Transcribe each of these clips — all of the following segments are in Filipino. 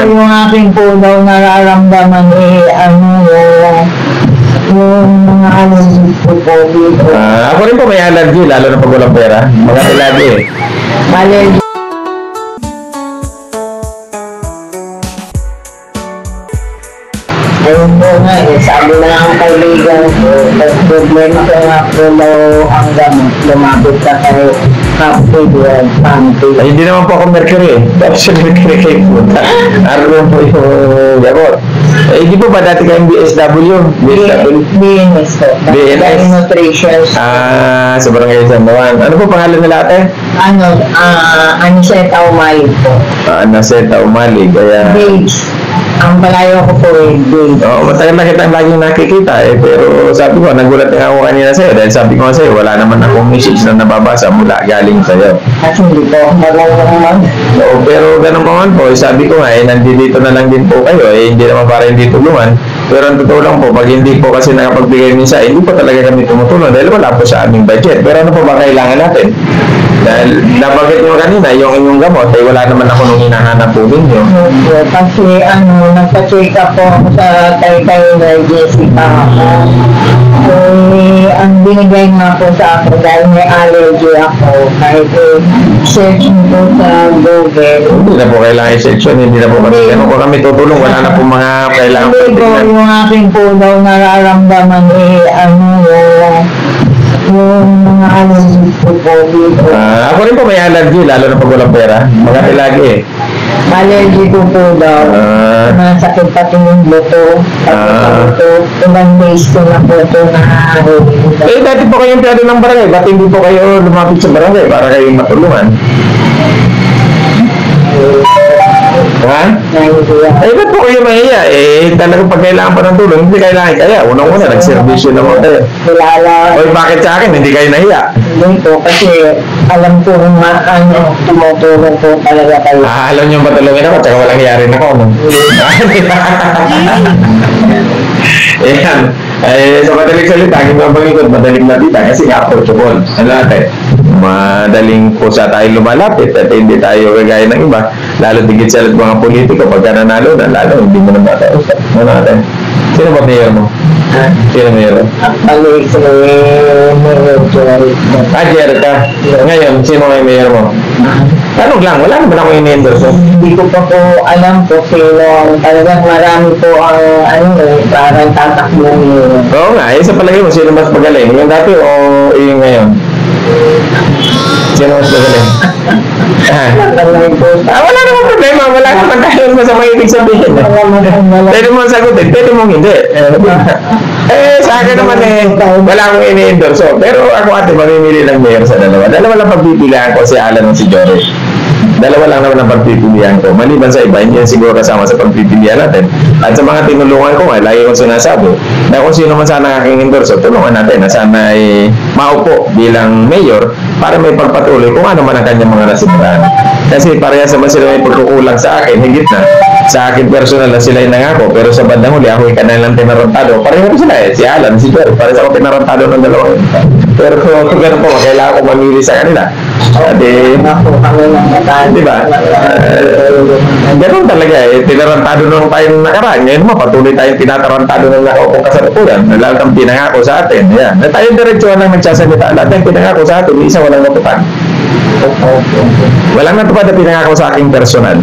yung aking po daw nararamdaman yung mga allergies ko po dito. Ako rin po may allergy, lalo na pag walang pera. Maganda lagi eh. Allergy. Ayun po nga sabi na ang kaibigan ko, problema ko nga po daw ang gamot, lumapit ka kay Captain Panty. Ay, hindi naman po ako Mercury eh. Tapos yung Mercury kayo po. Araw po yung gamot. Hindi po ba dati kayong BSW? BNS po. BNS? Nutrition. Sa Barangay San Juan. Ano po pangalan nila ate? Aniseta Umali po. Aniseta Umali. Kaya... Babes. Ang palayo ko po babes. Matagal na kitang laging nakikita eh. Pero sabi ko, nagulat nga ako kanina sa'yo. Dahil sabi ko sa'yo, wala naman akong message na nababasa mula galing sa'yo. At hindi po. Pero ganun pa man po. Sabi ko nga nandito na lang din po kayo. Hindi naman para hindi tulungan. Pero ang totoo lang po, pag hindi po kasi nakapagbigay minsan, hindi po talaga kami tumutulong dahil wala po sa aming budget. Pero ano po ba kailangan natin? Dahil nabanggit nyo kanina, yung inyong gamot, wala naman ako nung hinahanap po ninyo. Kasi nagpa-check up po ako sa Taytay na Jessica ako. Ang binigay nga po sa akin dahil may allergy ako, kahit search po sa Google. Hindi na po kailangan i-section, hindi na po kami, ganun po kami tutulong, wala na po mga kailangan po. Hindi po, yung aking po daw nararamdaman yung mga allergies ko po dito. Ako rin po may allergy, lalo na pag walang pera. Maganda lagi eh. Allergy ko po daw. Masakit pati yung buto. Ibang days ko na po ito na dati po kayong empleyado ng barangay. Ba't hindi po kayo lumapit sa barangay para kayo matulungan? Ba't po kayo mahiya? Talagang pag kailangan pa ng tulong, hindi kailangan kaya. Unang-una, nagservisyo naman kayo. Bakit sa akin, hindi kayo nahiya? Hindi po, kasi alam ko kung tumutulong po talaga kayo. Alam nyo ba tulungin ako, tsaka walang hiyari na ako. Ayan. Sa madaling salita, aking mga pangikot, madaling lapita kasi nga approachable. Ano natin? Madaling kusa tayo lumalapit at hindi tayo kagaya ng iba. Lalo digit sa mga politiko, pagka nanalo na, lalo hindi mo na matausap. Ano natin? Sino ba mayor mo? Sino mayor? Balik sa mayor Jerry. Jerry ka. Ngayon, sino may mayor mo? Tanong lang, wala naman ako ini-endorse. Hindi ko pa po alam po sino. Talagang marami po ang parang tatakbo niyo. Oo nga, sa palagay mo, sino mas magaling? Yung dati o yung ngayon? Sino mas magaling? Wala naman problema, wala naman tayo masama ibig sabihin. Pwede mo sagutin, pwede mong hindi. Sa akin naman wala akong ini-endorse. Pero ako ate, mamimili ng mayor sa dalawa. Dalawa lang pagpipilihan ko, si Alan at si Jory. Dalawa lang naman ang pagpipilihan ko. Maliban sa iba, hindi yan siguro kasama sa pagpipilihan natin. At sa mga tinulungan ko lagi kong sinasabi na kung sino man sana aking endorse, tulungan natin na sana ay maupo bilang mayor para may pagpatuloy kung ano man ang kanyang mga nasimulahan. Kasi parehas naman sila may pagkukulang sa akin, higit na. Sa akin personal na sila yung nangako, pero sa bandang huli, ako kanilang tinarantado. Pareho sila si Alan, si Jory, pareho ako tinarantado ng dalawa. Pero kung gano'n po, kailangan ko mamili sa kanila. Di ba? Gano'n talaga tinarantado nung tayong nakaraan. Ngayon mo, patuloy tayong tinatarantado ng nakakong kasalukuyan. Lahat ang pinangako sa atin. Yan. Tayo diretsyon lang nagsasalita. Lahat ang pinangako sa atin, isa walang natupad. Walang natupad na pinangako sa aking personal.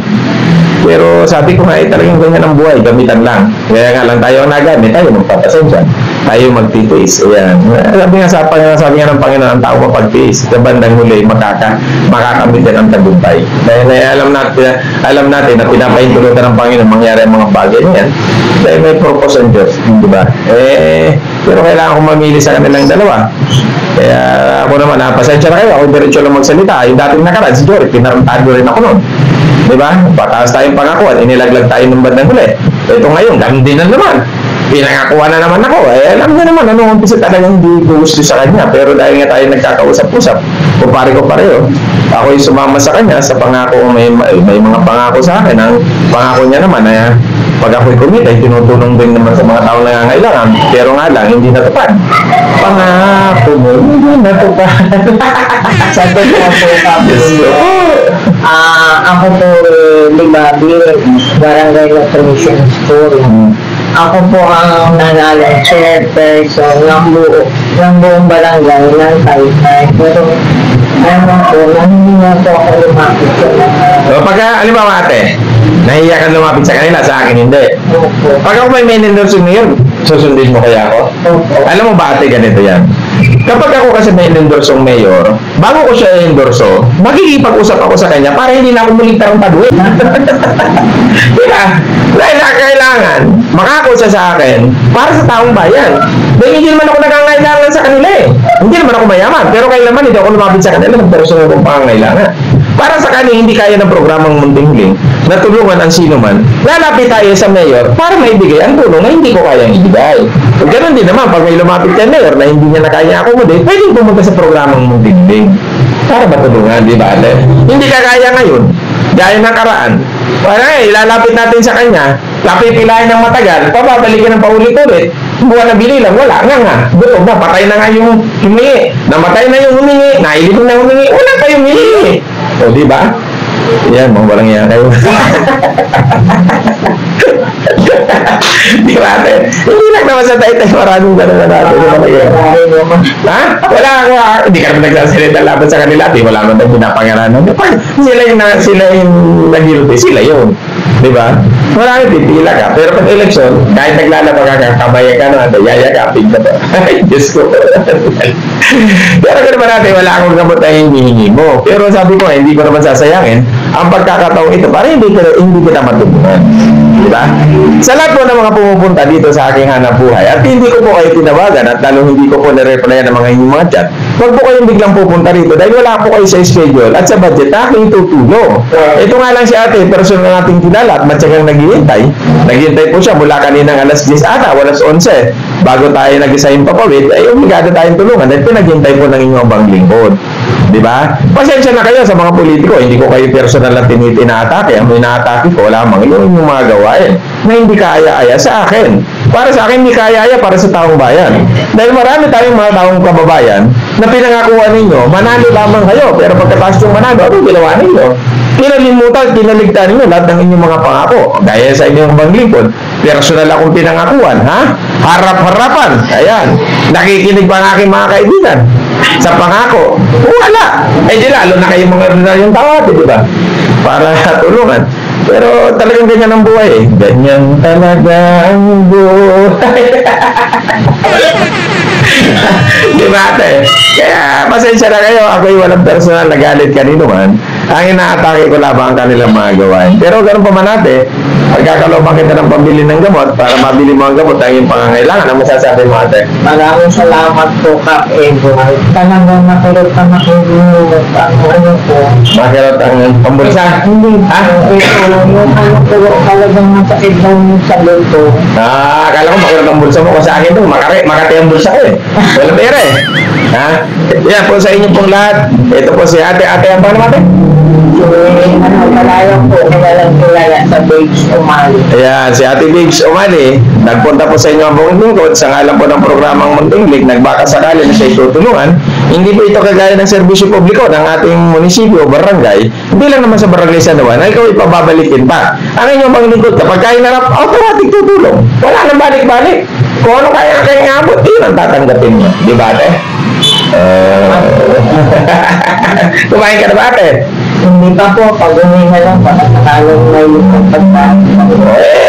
Pero sabi ko nga talagang ganyan ang buhay, gamitan lang. Kaya nga lang tayo ang nagamit, tayo magpapasensya. Tayo magtitiis. Ayan. Sabi nga ng Panginoon, ang tao mapagtiis. Sa bandang huli, makakamit din ang tagumpay. Dahil alam natin na pinapahintulutan ng Panginoon mangyari ang mga bagay niyan. Dahil may purpose ang Diyos. Diba? Pero kailangan kong mamili sa kanilang dalawa. Kaya ako naman, pasensya na kayo. Ako diretsyo lang magsalita. Yung dating nakaraan, si Jory, pinarantado rin ako noon. Diba? Pataas tayong pangakuan, inilaglag tayo ng bandang huli. Ito ngayon, gandi na naman. Pinangakuha na naman ako. Alam niyo naman, umpisa talagang hindi gusto sa kanya. Pero dahil nga tayo nagkakausap-usap, kumpare ko pareho. Ako yung sumama sa kanya sa pangako, may mga pangako sa akin. Ang pangako niya naman, Pag ako'y kumita, tinutulong din naman sa mga taong nangangailangan. Pero nga lang, hindi natupad. Pangako mo, hindi natupad. Sa totoo po, ako po, di ba, Barangay Nutrition School. Ako po ang nangalang chairperson ng buong barangay ng Taytay. Pero, hindi na po ako lumapit sa So, pagka, halimbawa ate, nahiya ka lumapit sa kanila, sa akin hindi. Opo. Pag ako may endorse ngayon, susundin mo kaya ako? Opo. Alam mo ba ate, ganito yan. Kapag ako kasi may endorse ang mayor, bago ko siya endorso, makikipag-usap ako sa kanya para hindi na ako muling tarong-taduin. Diba? Dahil kailangan, makako siya sa akin para sa taong bayan. Dahil hindi naman ako nangangailangan sa kanila eh. Hindi naman ako mayaman, pero kailangan hindi ako lumapit sa kanila ng personal kong pangangailangan. Para sa kanya, hindi kaya ng programang Munting Link na tulungan ang sino man, lalapit tayo sa mayor para maibigay ang tulong na hindi ko kayang ibigay. Ganon din naman, pag may lumapit kay mayor na hindi niya na kaya accommodate, pwede pumunta sa programang Munting Link para matulungan, di ba? Hindi ka kaya ngayon, gaya ng karaan. Parang ilalapit natin sa kanya, lapipilahin ng matagal, pababalikin ng paulit-ulit, buwan na bililang, wala nga. Gutom na, patay na nga yung humingi. Namatay na yung humingi, nailipin na humingi, wala pa yung humingi. O, di ba? Yan, mga walang yan kayo. Di ba, ate? Hindi lang naman sa Taytay, maraming gano'n na natin. Ha? Wala ako, hindi ka naman nagsasalita laban sa kanila, di wala naman pinapangaranan. Sila yung nag-guilty, sila yun. Di ba? Marami pipila ka. Pero pag eleksyon, kahit naglalaba ka, kabayan ka na, yayakapin ka ba? Ay, Diyos ko. Pero kung naman natin, wala akong gamot na hinihingi mo. Pero sabi ko, hindi ko naman sasayangin ang pagkakataong ito para hindi kita matulungan. Diba? Sa lahat po ng mga pumupunta dito sa aking hanap buhay at hindi ko po kayo tinawagan at lalo hindi ko po na-replyan ng mga inyong mga chat, huwag po kayong biglang pupunta rito dahil wala po kayo sa schedule at sa budget na aking tutulong. Ito nga lang si ate, person na nating kilala at matyagang naghihintay. Naghihintay po siya mula kaninang alas 10 ata, alas 11. Bago tayo nag-assign papawid, ay obligado tayong tulungan dahil pinaghintay po ng inyong abang lingkod. Diba? Pasensya na kayo sa mga politiko. Hindi ko kayo personal na tinatake. Ang inaatake ko lamang yung mga gawain na hindi kaya-aya sa akin. Para sa akin, hindi kaya-aya para sa taong bayan. Dahil marami tayong mga taong kababayan na pinangakuan ninyo, manalo lamang kayo. Pero pagkatapos yung manalo, ano ginawa ninyo? Kinalimutan, kinaligtan ninyo lahat ng inyong mga pangako. Gaya sa inyong banglingkod, personal akong pinangakuan, ha? Harap-harapan. Ayan. Nakikinig pa ang aking mga kaibigan sa pangako. Wala. Eh di lalo na kayong mga yung tawad, di ba? Para tulungan. Pero talagang ganyan ang buhay eh. Ganyan talaga ang buhay. Di ba ate? Kaya pasensya na kayo. Ako'y walang personal na galit kanino man. Ang inaatake ko lamang ang kanilang mga gawain. Pero ganun pa man ate, pagkakaloban kita ng pambili ng gamot para mabili mo ang gamot ang iyong pangangailangan. Ang masasabi mo ate? Maraming salamat po, Kap Edward. Talagang makirot na makirot ang ano po. Makirot ang pambulsa? Hindi po. Ha? Ito, yung ano po, talagang masakit daw yung sabi ko. Akala ko makirot ang bulsa mo ko sa akin doon. Makati ang bulsa ko eh. Wala pera eh. Ha? Yan po sa inyo pong lahat. Ito po si ate. Ate, ang pangalan ate? Malayo po, walang kilala sa Babes Umali. Ayan, si Ate Babes Umali, nagpunta po sa inyo ang buong lingkod sa ngalan po ng programang Munting Link, nagbaka sakali na siya itutulungan. Hindi po ito kagaya ng serbisyo publiko ng ating munisipyo o barangay. Hindi lang naman sa barangay San Juan, na ikaw ipababalikin pa. Ang inyong mga lingkod, kapag kayo narap, automatic tutulong. Wala nang balik-balik. Kung ano kaya kayong abot, yun ang tatanggapin mo. Di ba, ate? Kumain ka na ba, ate? Hindi pa po, pag-uminga lang, pagkakalong may pagkain.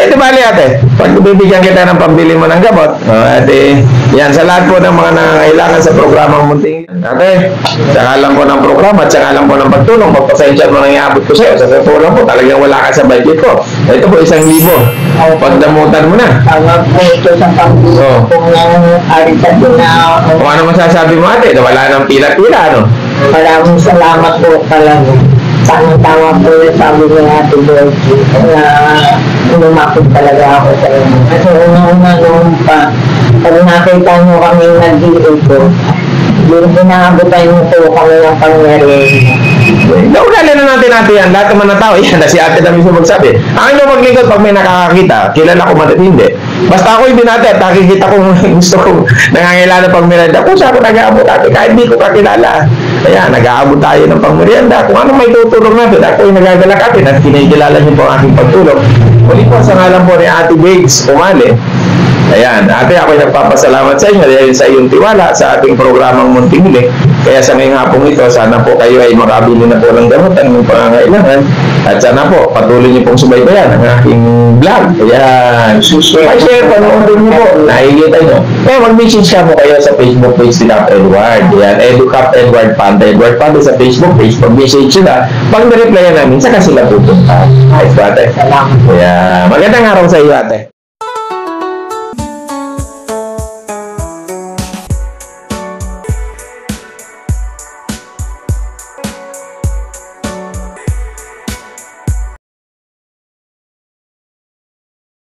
Di bali ate, pag bibigyan kita ng pambili mo ng gamot, ate, yan, sa lahat po ng mga nangangailangan sa programang Munting. Ate, saka lang po ng programa at saka lang po ng pagtulong, magpasensya mo nang iabot ko sa'yo. Sa totoo po, talagang wala ka sa budget ko. Ito po, 1,000. Pagdamutan mo na. Tawag po ito sa pambili kung ng aritat na. Kung ano masasabi mo ate, na wala nang pila-pila, ano? Maraming salamat po talaga. Tama po yung sabi ni Ate Dorothy na lumapit talaga ako sa inyo. Kasi una-una noon pa, pag nakita nyo kami nag-iito, Inaabutan mo po kami ng pangmeryenda. Naugali na natin yan. Lahat naman ng tao, yan na si ate na mismo magsabi. Ang ino maglingkod pag may nakakakita, kilala ko man at hindi. Basta ako yung binati at nakikita kong gusto kong nangangailangan ng pangmerienda. Kung saan ako nag-aabot ate, kahit di ko kakilala. Ayan, nag-aabot tayo ng pangmerienda. Kung ano may tutulong natin, ako yung nagagalak atin at kinikilala niyo po ang aking pagtulong. Muli po sa ngalan po ni Ate Biggs Umali. Ayan, ate, ako'y nagpapasalamat sa inyo dahil sa iyong tiwala sa ating programang Munting Huli. Kaya sa ngayong hapong ito, sana po kayo ay makabili na po ng gamot ang pangangailangan. At sana po, patuloy niyo pong subaybayan ang aking vlog. Ayan, share, panoorin niyo po. Nakikita niyo. Kaya mag-message ka mo kayo sa Facebook page ni Cap Edward. Ayan, EduCap Edward Panda. Edward Panda sa Facebook page. Pag-message sila, pag na-replyan namin, saka sila pupunta. Ayos ba, ate? Salamat. Ayan, magandang araw sa iyo, ate.